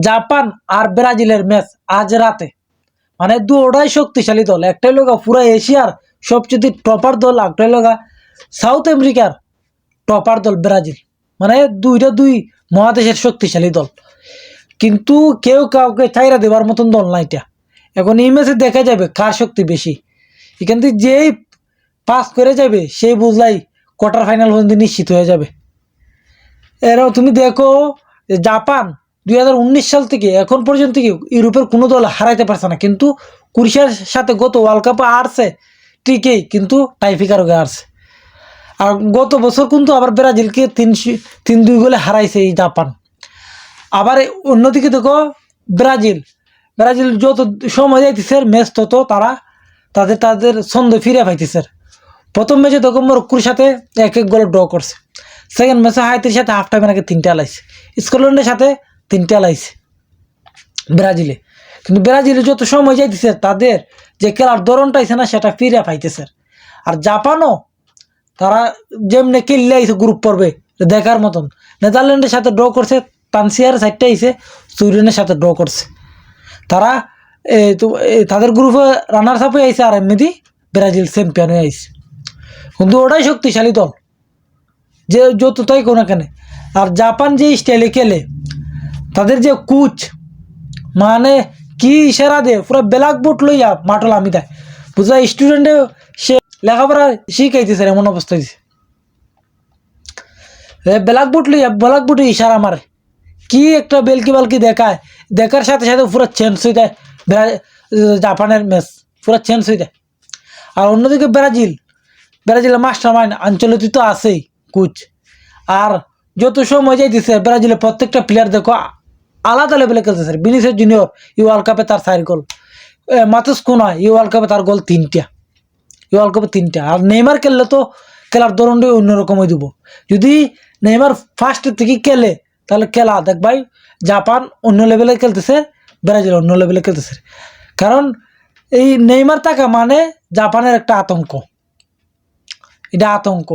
Japan আর ব্রাজিলের match আজ রাতে। মানে দুটাই শক্তিশালী দল, একটাই লোক পুরো এশিয়ার সবচেয়ে টপার দল, একটাই লোক সাউথ আমেরিকার টপার দল ব্রাজিল। মানে দুই মহাদেশের শক্তিশালী দল, কিন্তু কেউ কাউকে চাইরা দেবার মতন দল না এটা। এখন এই ম্যাচে দেখা যাবে কার শক্তি বেশি। এখান থেকে যেই পাস করে যাবে সেই বুঝলাই কোয়ার্টার ফাইনাল পর্যন্ত নিশ্চিত হয়ে যাবে। এরাও তুমি দেখো জাপান 2019 সাল থেকে এখন পর্যন্ত কি ইউরোপের কোনো দল হারাইতে পারছে না, কিন্তু ক্রোয়েশিয়ার সাথে গত ওয়ার্ল্ড কাপে হারছে ঠিকই, কিন্তু টাইফিকার হয়ে হারছে। আর গত বছর কিন্তু আবার ব্রাজিলকে 3-2 গোলে হারাইছে এই জাপান। আবার অন্যদিকে দেখো ব্রাজিল যত সময় যাইতেছে ম্যাচ তত তারা তাদের ছন্দ ফিরে পাইতেছে। প্রথম ম্যাচে দেখো মরক্কোর সাথে 1-1 গোলে ড্র করছে। সেকেন্ড ম্যাচে হাইতির সাথে হাফ টাইমের আগে 3টে আলাইছে, স্কটল্যান্ডের সাথে 3টে আলাইছে ব্রাজিলে। কিন্তু ব্রাজিলে যত সময় যাইতেছে তাদের যে খেলার ধরনটা আছে না সেটা ফিরে পাইতেছে। আর জাপানও তারা যেমনি খেললে আইছে গ্রুপ পর্বে দেখার মতন। নেদারল্যান্ডের সাথে ড্র করছে, তানসিয়ার সাইডটা আইছে, সুইডেনের সাথে ড্র করছে। তারা তাদের গ্রুপে রানার্স আপ হয়ে আইছে, আর এমনি ব্রাজিল চ্যাম্পিয়ন হয়ে আইছে। কিন্তু ওটাই শক্তিশালী দল যে যতটাই কোনো কেন। আর জাপান যে স্টাইলে খেলে, তাদের যে কোচ মানে কি ইশারা দেয়, পুরো ব্ল্যাক বোর্ড লইয়া মাঠল আমি দেয় বুঝা স্টুডেন্টে সে লেখাপড়া শিখাইতেছে এমন অবস্থা হয়েছে। ব্ল্যাক বোর্ডে ইশারা মারে, কি একটা বেলকি বালকি দেখায়, দেখার সাথে সাথে পুরো চেঞ্জ হয়ে যায় জাপানের ম্যাচ, পুরো চেঞ্জ হয়ে যায়। আর অন্যদিকে ব্রাজিলের মাস্টার মাইন্ড আঞ্চলিক তো আছেই কোচ। আর যত সময় যাইতেছে ব্রাজিলের প্রত্যেকটা প্লেয়ার দেখো আলাদা লেভেলে খেলতেছে। ভিনিসিয়াস জুনিয়র এই ওয়ার্ল্ড কাপে তার 4 গোল, মাতুস কুনা এই ওয়ার্ল্ড কাপে তার গোল 3টা, এই ওয়ার্ল্ড কাপে 3টা। আর নেইমার খেললে তো খেলার ধরনটাই অন্যরকম হয়ে দেবো। যদি নেইমার ফার্স্টের থেকে খেলে তাহলে খেলা দেখবাই জাপান অন্য লেভেলে খেলতেছে, ব্রাজিল অন্য লেভেলে খেলতেছে। কারণ এই নেইমার থাকা মানে জাপানের একটা আতঙ্ক, এটা আতঙ্ক।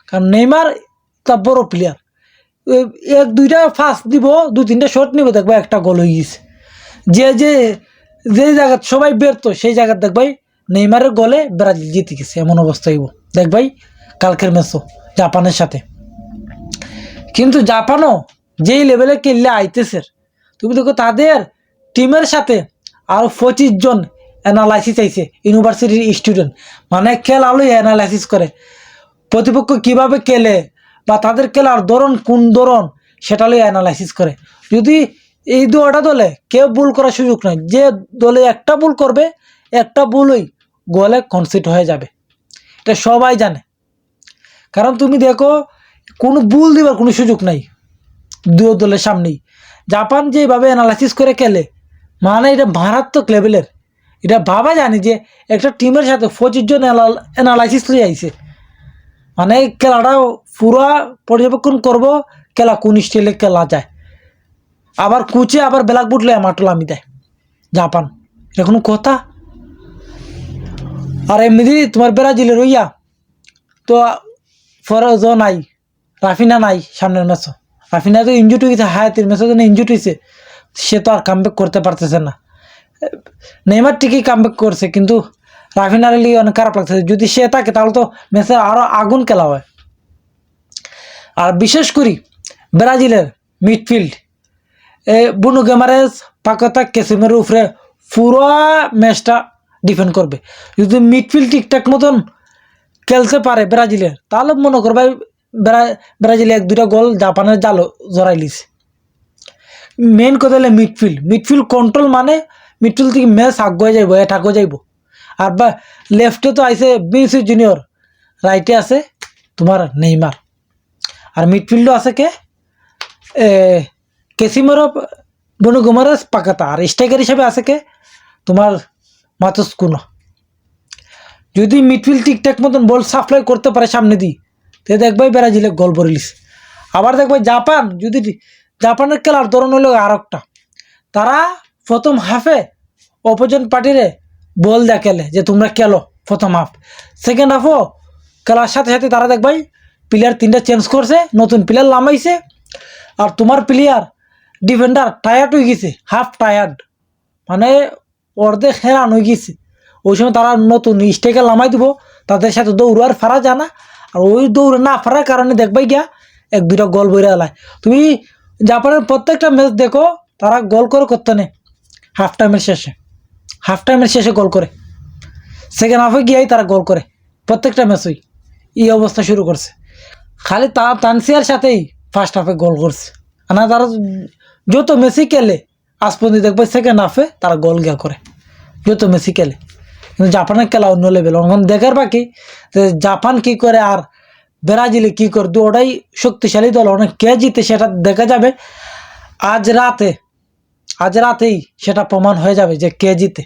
কারণ নেইমার তা বড় প্লেয়ার, 1-2টা ফাস্ট দিব, 2-3টা শট নিব, দেখবা একটা গোল হয়ে গেছে। যে জায়গা সবাই ব্যর্থ সেই জায়গা দেখবাই নেইমারের গোলে ব্রাজিল জিতে গেছে, এমন অবস্থা হইব দেখবাই কালকের ম্যাচও জাপানের সাথে। কিন্তু জাপানও যেই লেভেলে খেললে আইতেছে, তুমি দেখো তাদের টিমের সাথে আরো 25 জন অ্যানালাইসিস আইছে, ইউনিভার্সিটির স্টুডেন্ট। মানে খেলালই অ্যানালাইসিস করে প্রতিপক্ষ কিভাবে খেলে বা তাদের খেলার ধরন কোন ধরন সেটা লই অ্যানালাইসিস করে। যদি এই দুটা দলে কেউ ভুল করার সুযোগ নাই, যে দলে একটা ভুল করবে একটা ভুলই গোলে কনসিড হয়ে যাবে, এটা সবাই জানে। কারণ তুমি দেখো কোনো ভুল দিবার কোনো সুযোগ নাই দুই দলের সামনেই। জাপান যেভাবে অ্যানালাইসিস করে খেলে মানে এটা মারাত্মক লেভেলের। এটা ভাবা জানি যে একটা টিমের সাথে 25 জন অ্যানালাইসিস লিয়ে আইছে, মানে খেলাটাও পুরা পর্যবেক্ষণ করব খেলা কোন স্টাইলে খেলা যায়। আবার কোচে আবার ব্ল্যাক বোর্ড লয়ে মাঠল আমি দেয় জাপান, এটা কোনো কথা? আর এমনি তোমার ব্রাজিলের রইয়া তো ফরজ নাই, রাফিনা নাই সামনের ম্যাচও। রাফিনা তো ইনজুরি হয়েছে, হায়াতের ম্যাচের জন্য ইনজুরি হয়েছে, সে তো আর কামব্যাক করতে পারতেছে না। নেইমার ঠিকই কামব্যাক করছে, কিন্তু রাফিনার লিগে অনেক খারাপ লাগতেছে। যদি সে থাকে তাহলে তো ম্যাচে আরো আগুন খেলা হয়। আর বিশেষ করি ব্রাজিলের মিডফিল্ড বুনো গেমারেজ, পাকাতা, ক্যাসিমের উপরে পুরো ম্যাচটা ডিফেন্ড করবে। যদি মিডফিল্ড ঠিকঠাক মতন খেলতে পারে ব্রাজিলের, তাহলে মনে করবে ব্রাজিল 1-2টা গোল জাপানের জালো জড়াই লিছে। মেন কথা হলে মিডফিল্ড কন্ট্রোল, মানে মিডফিল্ড থেকে ম্যাচ আগুয়ে যাইব, অ্যাটাক হয়ে যাইব। আর বা লেফটে তো আইছে ভিনিসিয়াস জুনিয়র, রাইটে আছে তোমার নেইমার, আর মিডফিল্ডও আছে কে ক্যাসিমেরো, বুনো গোমেরেজ, পাকাতা। আর স্ট্রাইকার হিসেবে আছে কে তোমার মাতুস কুনা। যদি মিডফিল্ড ঠিকঠাক মতন বল সাপ্লাই করতে পারে সামনে দিয়ে, তো দেখবাই ব্রাজিলে গোল বরিলিস। আবার দেখবাই জাপান, যদি জাপানের খেলার ধরন হলো আর একটা, তারা প্রথম হাফে অপোজিট পার্টিরে বল দেয়া খেলে যে তোমরা খেলো প্রথম হাফ। সেকেন্ড হাফও খেলার সাথে সাথে তারা দেখবাই প্লেয়ার 3টা চেঞ্জ করছে, নতুন প্লেয়ার নামাইছে। আর তোমার প্লেয়ার ডিফেন্ডার টায়ার্ড হয়ে গেছে, হাফ টায়ার্ড, মানে অর্ধেক হেরান হয়ে গেছে। ওই সময় তারা নতুন স্টেকে লামাই দিব, তাদের সাথে দৌড় আর ফারা জানা, আর ওই দৌড় না ফারার কারণে দেখবাই গিয়া এক দুইটা গোল বইরা এলায়। তুমি জাপানের প্রত্যেকটা ম্যাচ দেখো, তারা গোল করে করতে নেই হাফ টাইমের শেষে গোল করে, সেকেন্ড হাফে গিয়েই তারা গোল করে প্রত্যেকটা ম্যাচই। এই অবস্থা শুরু করছে, খালি তানসিয়ার সাথেই ফার্স্ট হাফে গোল করছে। না তারা যত মেসি খেলে আজ পর্যন্ত দেখবে সেকেন্ড হাফে তারা গোল গিয়া করে, যত মেসি খেলে। কিন্তু জাপানের খেলা অন্য লেভেল। এখন দেখার বাকি যে জাপান কি করে আর ব্রাজিলে কি করে, দুটাই শক্তিশালী দল, অনেক কে জিতে সেটা দেখা যাবে আজ রাতেই সেটা প্রমাণ হয়ে যাবে যে কে জিতে।